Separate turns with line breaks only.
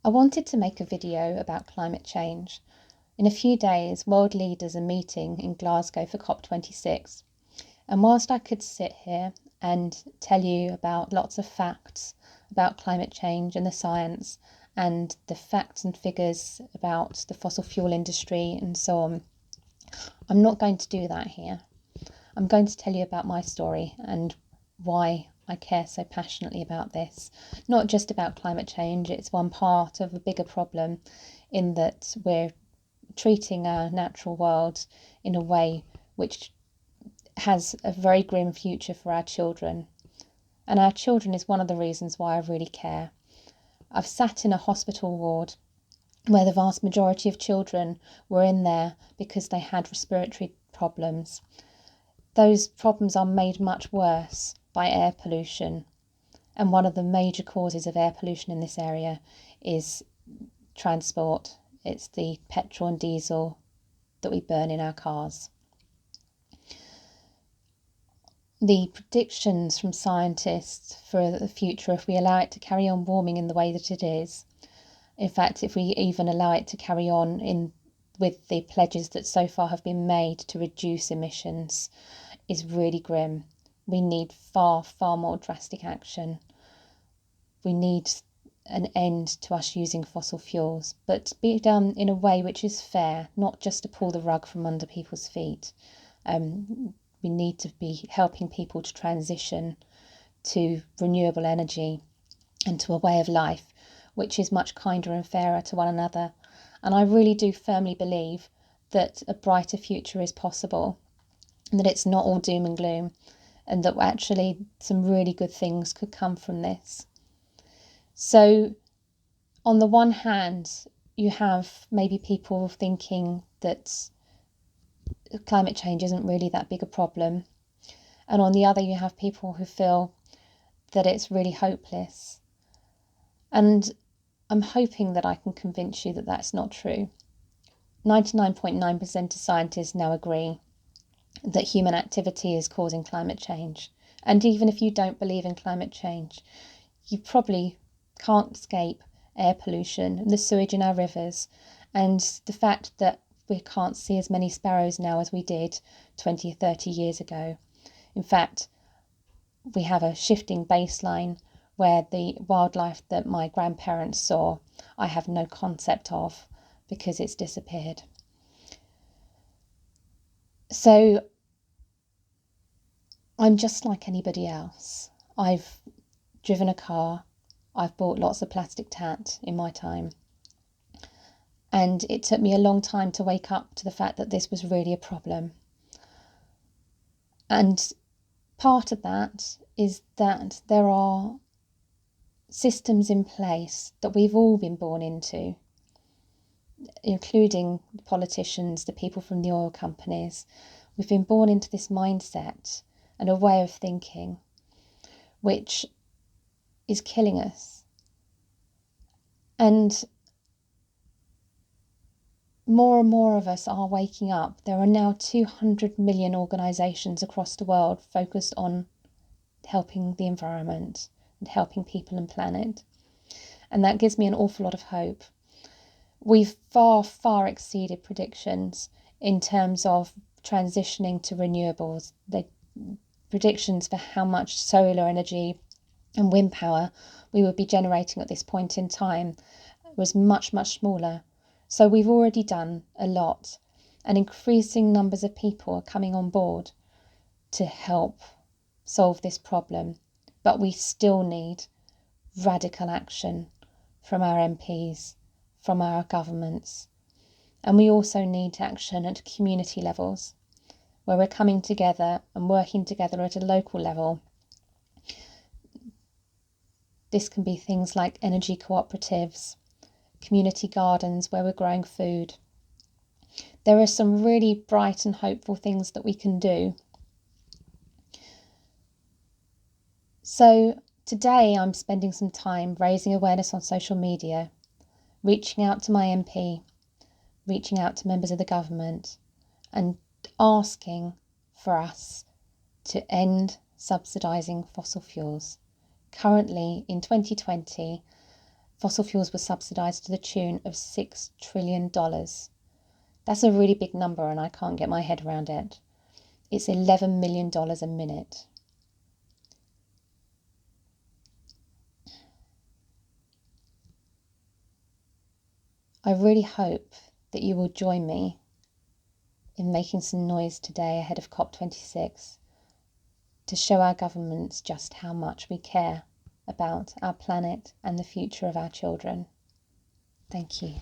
I wanted to make a video about climate change. In a few days, world leaders are meeting in Glasgow for COP26. And whilst I could sit here and tell you about lots of facts about climate change and the science and the facts and figures about the fossil fuel industry and so on, I'm not going to do that here. I'm going to tell you about my story and why I care so passionately about this. Not just about climate change, it's one part of a bigger problem in that we're treating our natural world in a way which has a very grim future for our children. And our children is one of the reasons why I really care. I've sat in a hospital ward where the vast majority of children were in there because they had respiratory problems. Those problems are made much worse by air pollution. And one of the major causes of air pollution in this area is transport. It's the petrol and diesel that we burn in our cars. The predictions from scientists for the future, if we allow it to carry on warming in the way that it is, in fact, if we even allow it to carry on with the pledges that so far have been made to reduce emissions, is really grim. We need far, far more drastic action. We need an end to us using fossil fuels, but be done in a way which is fair, not just to pull the rug from under people's feet. We need to be helping people to transition to renewable energy and to a way of life which is much kinder and fairer to one another. And I really do firmly believe that a brighter future is possible, and that it's not all doom and gloom, and that actually some really good things could come from this. So on the one hand, you have maybe people thinking that climate change isn't really that big a problem. And on the other, you have people who feel that it's really hopeless. And I'm hoping that I can convince you that that's not true. 99.9% of scientists now agree that human activity is causing climate change. And even if you don't believe in climate change, you probably can't escape air pollution and the sewage in our rivers and the fact that we can't see as many sparrows now as we did 20 or 30 years ago. In fact, we have a shifting baseline where the wildlife that my grandparents saw, I have no concept of because it's disappeared. So I'm just like anybody else. I've driven a car. I've bought lots of plastic tat in my time. And it took me a long time to wake up to the fact that this was really a problem. And part of that is that there are systems in place that we've all been born into, including the politicians, the people from the oil companies. We've been born into this mindset and a way of thinking which is killing us. And more of us are waking up. There are now 200 million organisations across the world focused on helping the environment and helping people and planet. And that gives me an awful lot of hope. We've far, far exceeded predictions in terms of transitioning to renewables. The predictions for how much solar energy and wind power we would be generating at this point in time was much, much smaller. So we've already done a lot, and increasing numbers of people are coming on board to help solve this problem. But we still need radical action from our MPs, from our governments. And we also need action at community levels, where we're coming together and working together at a local level. This can be things like energy cooperatives, community gardens where we're growing food. There are some really bright and hopeful things that we can do. So today I'm spending some time raising awareness on social media, reaching out to my MP, reaching out to members of the government and asking for us to end subsidising fossil fuels. Currently in 2020, fossil fuels were subsidised to the tune of $6 trillion. That's a really big number and I can't get my head around it. It's $11 million a minute. I really hope that you will join me in making some noise today ahead of COP26 to show our governments just how much we care about our planet and the future of our children. Thank you.